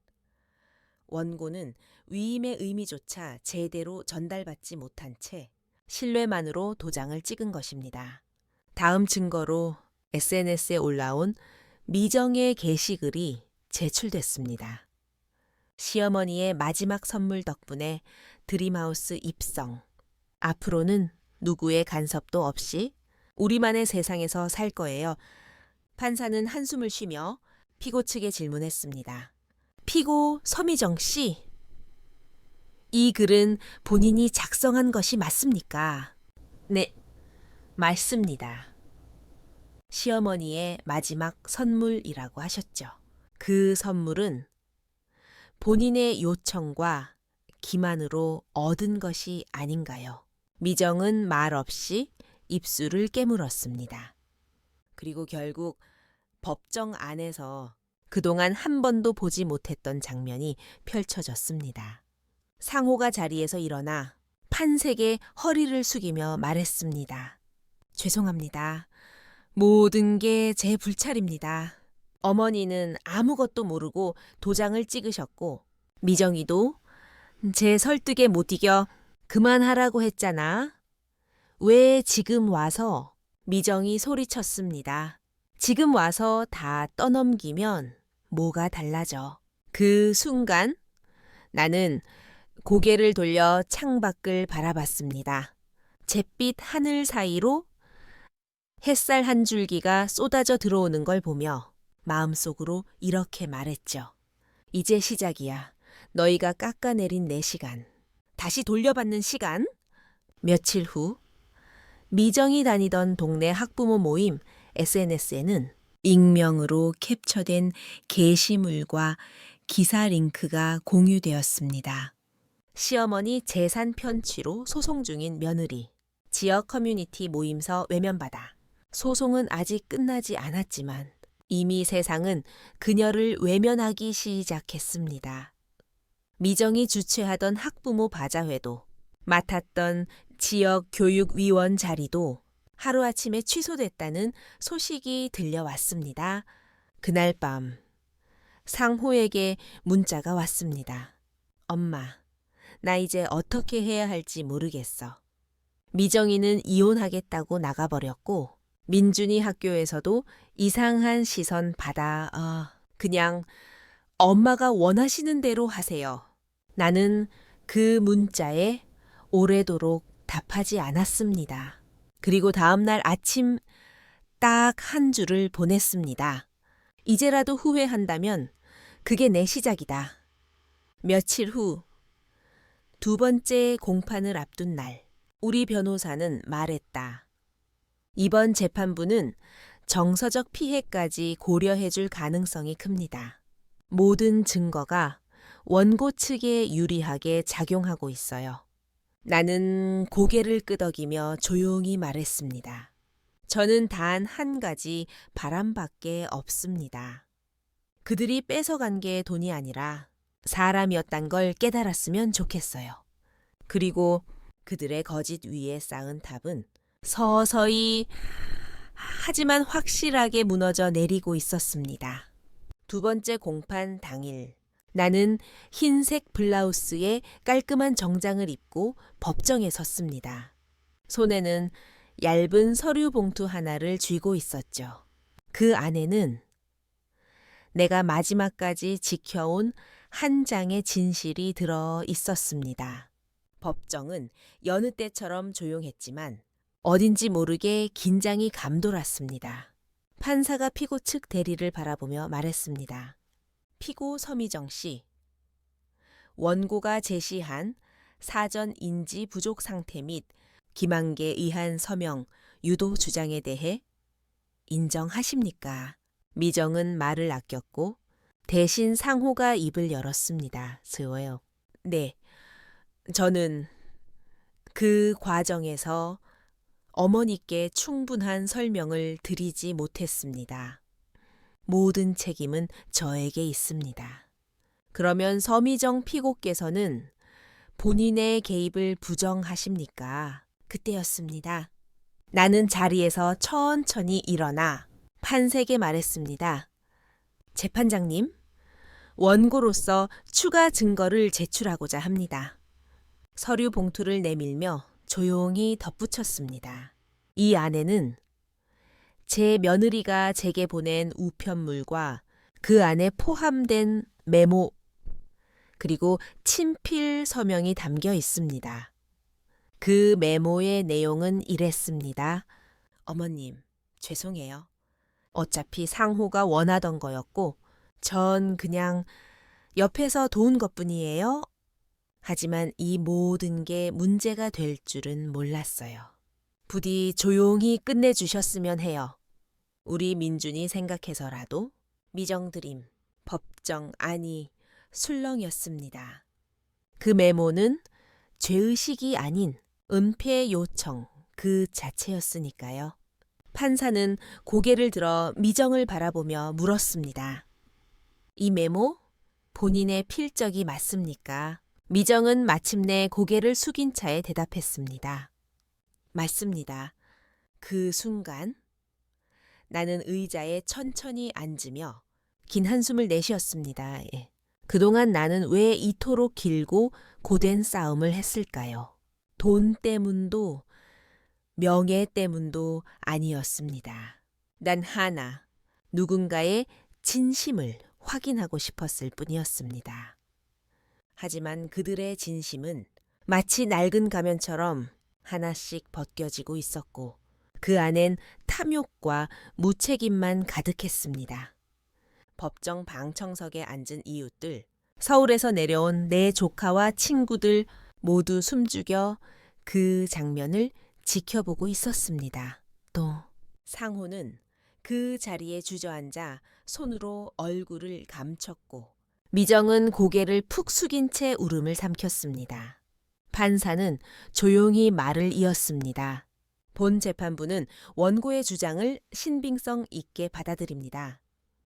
Speaker 1: 원고는 위임의 의미조차 제대로 전달받지 못한 채 신뢰만으로 도장을 찍은 것입니다. 다음 증거로 SNS에 올라온 미정의 게시글이 제출됐습니다. 시어머니의 마지막 선물 덕분에 드림하우스 입성. 앞으로는 누구의 간섭도 없이 우리만의 세상에서 살 거예요. 판사는 한숨을 쉬며 피고 측에 질문했습니다. 피고 서미정 씨, 이 글은 본인이 작성한 것이 맞습니까? 네, 맞습니다. 시어머니의 마지막 선물이라고 하셨죠. 그 선물은 본인의 요청과 기만으로 얻은 것이 아닌가요? 미정은 말 없이 입술을 깨물었습니다. 그리고 결국 법정 안에서 그동안 한 번도 보지 못했던 장면이 펼쳐졌습니다. 상호가 자리에서 일어나 판세게 허리를 숙이며 말했습니다. 죄송합니다. 모든 게 제 불찰입니다. 어머니는 아무것도 모르고 도장을 찍으셨고 미정이도 제 설득에 못 이겨 그만하라고 했잖아. 왜 지금 와서 미정이 소리쳤습니다. 지금 와서 다 떠넘기면 뭐가 달라져. 그 순간 나는 고개를 돌려 창밖을 바라봤습니다. 잿빛 하늘 사이로 햇살 한 줄기가 쏟아져 들어오는 걸 보며 마음속으로 이렇게 말했죠. 이제 시작이야. 너희가 깎아내린 내 시간. 다시 돌려받는 시간? 며칠 후 미정이 다니던 동네 학부모 모임 SNS에는 익명으로 캡처된 게시물과 기사 링크가 공유되었습니다. 시어머니 재산 편취로 소송 중인 며느리, 지역 커뮤니티 모임서 외면받아. 소송은 아직 끝나지 않았지만 이미 세상은 그녀를 외면하기 시작했습니다. 미정이 주최하던 학부모 바자회도 맡았던 지역 교육위원 자리도 하루아침에 취소됐다는 소식이 들려왔습니다. 그날 밤 상호에게 문자가 왔습니다. 엄마, 나 이제 어떻게 해야 할지 모르겠어. 미정이는 이혼하겠다고 나가버렸고 민준이 학교에서도 이상한 시선 받아 그냥 엄마가 원하시는 대로 하세요. 나는 그 문자에 오래도록 답하지 않았습니다. 그리고 다음날 아침 딱 한 줄을 보냈습니다. 이제라도 후회한다면 그게 내 시작이다. 며칠 후 두 번째 공판을 앞둔 날, 우리 변호사는 말했다. 이번 재판부는 정서적 피해까지 고려해줄 가능성이 큽니다. 모든 증거가 원고 측에 유리하게 작용하고 있어요. 나는 고개를 끄덕이며 조용히 말했습니다. 저는 단 한 가지 바람밖에 없습니다. 그들이 뺏어간 게 돈이 아니라 사람이었단 걸 깨달았으면 좋겠어요. 그리고 그들의 거짓 위에 쌓은 탑은 서서히 하지만 확실하게 무너져 내리고 있었습니다. 두 번째 공판 당일, 나는 흰색 블라우스에 깔끔한 정장을 입고 법정에 섰습니다. 손에는 얇은 서류 봉투 하나를 쥐고 있었죠. 그 안에는 내가 마지막까지 지켜온 한 장의 진실이 들어 있었습니다. 법정은 여느 때처럼 조용했지만 어딘지 모르게 긴장이 감돌았습니다. 판사가 피고 측 대리를 바라보며 말했습니다. 피고 서미정 씨, 원고가 제시한 사전 인지 부족 상태 및 김한계에 의한 서명, 유도 주장에 대해 인정하십니까? 미정은 말을 아꼈고 대신 상호가 입을 열었습니다. 스워요. 네, 저는 그 과정에서 어머니께 충분한 설명을 드리지 못했습니다. 모든 책임은 저에게 있습니다. 그러면 서미정 피고께서는 본인의 개입을 부정하십니까? 그때였습니다. 나는 자리에서 천천히 일어나 판사에게 말했습니다. 재판장님, 원고로서 추가 증거를 제출하고자 합니다. 서류 봉투를 내밀며 조용히 덧붙였습니다. 이 안에는 제 며느리가 제게 보낸 우편물과 그 안에 포함된 메모 그리고 친필 서명이 담겨 있습니다. 그 메모의 내용은 이랬습니다. 어머님, 죄송해요. 어차피 상호가 원하던 거였고 전 그냥 옆에서 도운 것뿐이에요. 하지만 이 모든 게 문제가 될 줄은 몰랐어요. 부디 조용히 끝내주셨으면 해요. 우리 민준이 생각해서라도 미정드림, 법정 아니 술렁이었습니다. 그 메모는 죄의식이 아닌 은폐 요청 그 자체였으니까요. 판사는 고개를 들어 미정을 바라보며 물었습니다. 이 메모 본인의 필적이 맞습니까? 미정은 마침내 고개를 숙인 채 대답했습니다. 맞습니다. 그 순간 나는 의자에 천천히 앉으며 긴 한숨을 내쉬었습니다. 예. 그동안 나는 왜 이토록 길고 고된 싸움을 했을까요? 돈 때문도 명예 때문도 아니었습니다. 난 하나, 누군가의 진심을 확인하고 싶었을 뿐이었습니다. 하지만 그들의 진심은 마치 낡은 가면처럼 하나씩 벗겨지고 있었고 그 안엔 탐욕과 무책임만 가득했습니다. 법정 방청석에 앉은 이웃들, 서울에서 내려온 내 조카와 친구들 모두 숨죽여 그 장면을 지켜보고 있었습니다. 또 상호는 그 자리에 주저앉아 손으로 얼굴을 감췄고 미정은 고개를 푹 숙인 채 울음을 삼켰습니다. 판사는 조용히 말을 이었습니다. 본 재판부는 원고의 주장을 신빙성 있게 받아들입니다.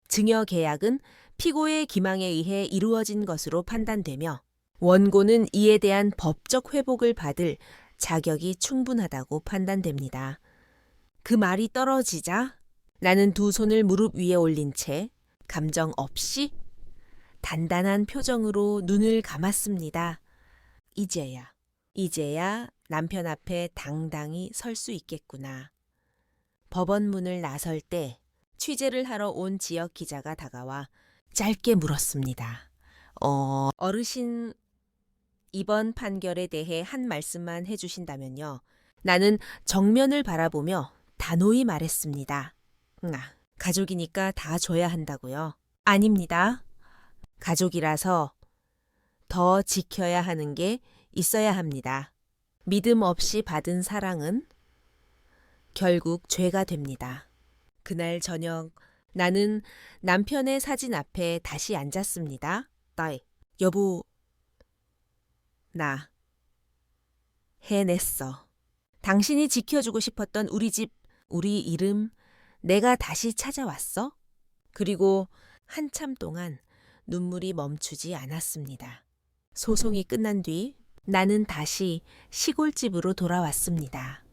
Speaker 1: 증여 계약은 피고의 기망에 의해 이루어진 것으로 판단되며 원고는 이에 대한 법적 회복을 받을 자격이 충분하다고 판단됩니다. 그 말이 떨어지자 나는 두 손을 무릎 위에 올린 채 감정 없이 단단한 표정으로 눈을 감았습니다. 이제야 남편 앞에 당당히 설 수 있겠구나. 법원 문을 나설 때 취재를 하러 온 지역 기자가 다가와 짧게 물었습니다. 어르신 이번 판결에 대해 한 말씀만 해주신다면요. 나는 정면을 바라보며 단호히 말했습니다. 가족이니까 다 줘야 한다고요? 아닙니다. 가족이라서 더 지켜야 하는 게 있어야 합니다. 믿음 없이 받은 사랑은 결국 죄가 됩니다. 그날 저녁 나는 남편의 사진 앞에 다시 앉았습니다. 여보, 나 해냈어. 당신이 지켜주고 싶었던 우리 집, 우리 이름 내가 다시 찾아왔어? 그리고 한참 동안 눈물이 멈추지 않았습니다. 소송이 끝난 뒤 나는 다시 시골집으로 돌아왔습니다.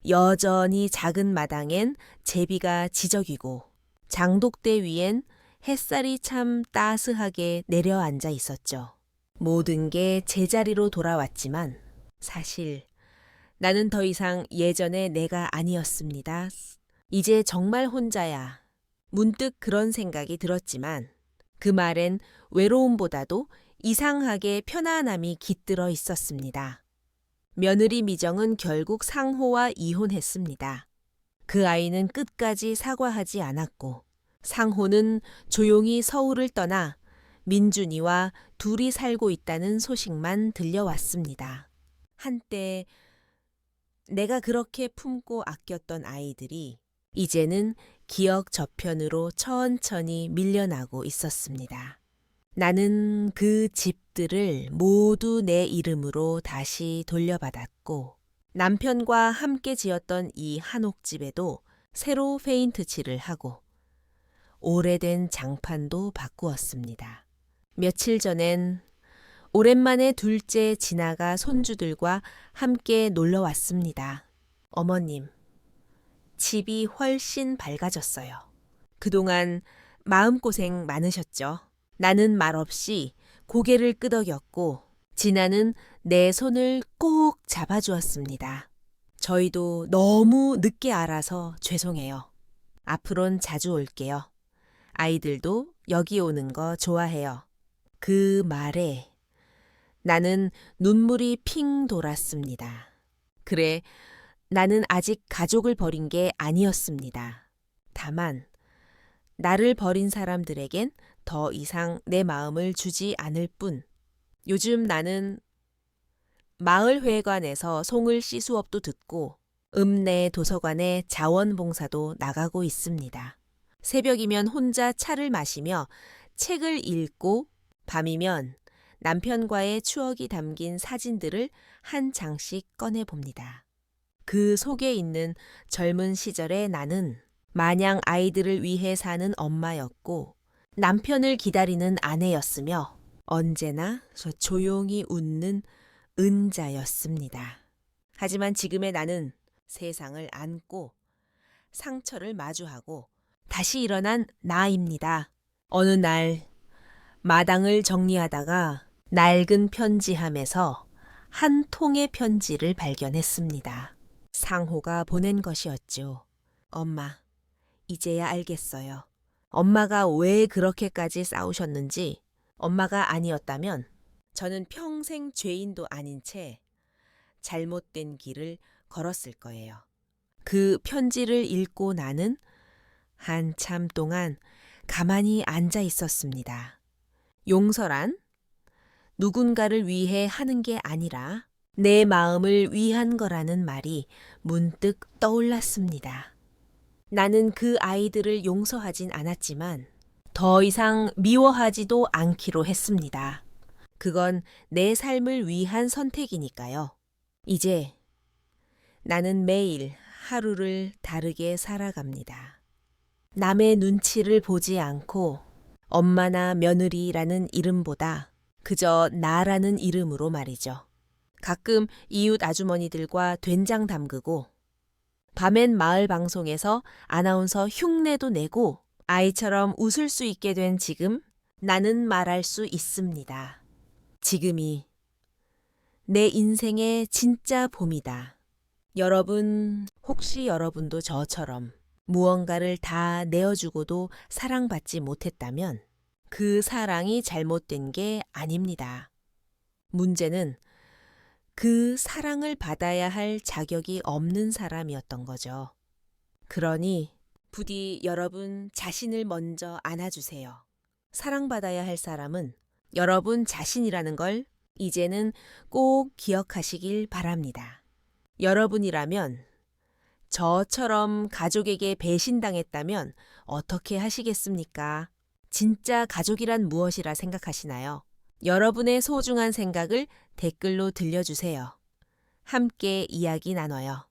Speaker 1: 여전히 작은 마당엔 제비가 지저귀고 장독대 위엔 햇살이 참 따스하게 내려앉아 있었죠. 모든 게 제자리로 돌아왔지만 사실 나는 더 이상 예전의 내가 아니었습니다. 이제 정말 혼자야. 문득 그런 생각이 들었지만 그 말엔 외로움보다도 이상하게 편안함이 깃들어 있었습니다. 며느리 미정은 결국 상호와 이혼했습니다. 그 아이는 끝까지 사과하지 않았고 상호는 조용히 서울을 떠나 민준이와 둘이 살고 있다는 소식만 들려왔습니다. 한때 내가 그렇게 품고 아꼈던 아이들이 이제는 기억 저편으로 천천히 밀려나고 있었습니다. 나는 그 집들을 모두 내 이름으로 다시 돌려받았고 남편과 함께 지었던 이 한옥집에도 새로 페인트 칠을 하고 오래된 장판도 바꾸었습니다. 며칠 전엔 오랜만에 둘째 진아가 손주들과 함께 놀러 왔습니다. 어머님, 집이 훨씬 밝아졌어요. 그동안 마음고생 많으셨죠? 나는 말없이 고개를 끄덕였고 진아는 내 손을 꼭 잡아주었습니다. 저희도 너무 늦게 알아서 죄송해요. 앞으론 자주 올게요. 아이들도 여기 오는 거 좋아해요. 그 말에 나는 눈물이 핑 돌았습니다. 그래, 나는 아직 가족을 버린 게 아니었습니다. 다만 나를 버린 사람들에겐 더 이상 내 마음을 주지 않을 뿐. 요즘 나는 마을회관에서 송을 씨 수업도 듣고 읍내 도서관에 자원봉사도 나가고 있습니다. 새벽이면 혼자 차를 마시며 책을 읽고 밤이면 남편과의 추억이 담긴 사진들을 한 장씩 꺼내봅니다. 그 속에 있는 젊은 시절의 나는 마냥 아이들을 위해 사는 엄마였고 남편을 기다리는 아내였으며 언제나 저 조용히 웃는 은자였습니다. 하지만 지금의 나는 세상을 안고 상처를 마주하고 다시 일어난 나입니다. 어느 날 마당을 정리하다가 낡은 편지함에서 한 통의 편지를 발견했습니다. 상호가 보낸 것이었죠. 엄마, 이제야 알겠어요. 엄마가 왜 그렇게까지 싸우셨는지. 엄마가 아니었다면 저는 평생 죄인도 아닌 채 잘못된 길을 걸었을 거예요. 그 편지를 읽고 나는 한참 동안 가만히 앉아 있었습니다. 용서란 누군가를 위해 하는 게 아니라 내 마음을 위한 거라는 말이 문득 떠올랐습니다. 나는 그 아이들을 용서하진 않았지만 더 이상 미워하지도 않기로 했습니다. 그건 내 삶을 위한 선택이니까요. 이제 나는 매일 하루를 다르게 살아갑니다. 남의 눈치를 보지 않고 엄마나 며느리라는 이름보다 그저 나라는 이름으로 말이죠. 가끔 이웃 아주머니들과 된장 담그고 밤엔 마을 방송에서 아나운서 흉내도 내고 아이처럼 웃을 수 있게 된 지금 나는 말할 수 있습니다. 지금이 내 인생의 진짜 봄이다. 여러분, 혹시 여러분도 저처럼 무언가를 다 내어주고도 사랑받지 못했다면 그 사랑이 잘못된 게 아닙니다. 문제는 그 사랑을 받아야 할 자격이 없는 사람이었던 거죠. 그러니 부디 여러분 자신을 먼저 안아주세요. 사랑받아야 할 사람은 여러분 자신이라는 걸 이제는 꼭 기억하시길 바랍니다. 여러분이라면 저처럼 가족에게 배신당했다면 어떻게 하시겠습니까? 진짜 가족이란 무엇이라 생각하시나요? 여러분의 소중한 생각을 댓글로 들려주세요. 함께 이야기 나눠요.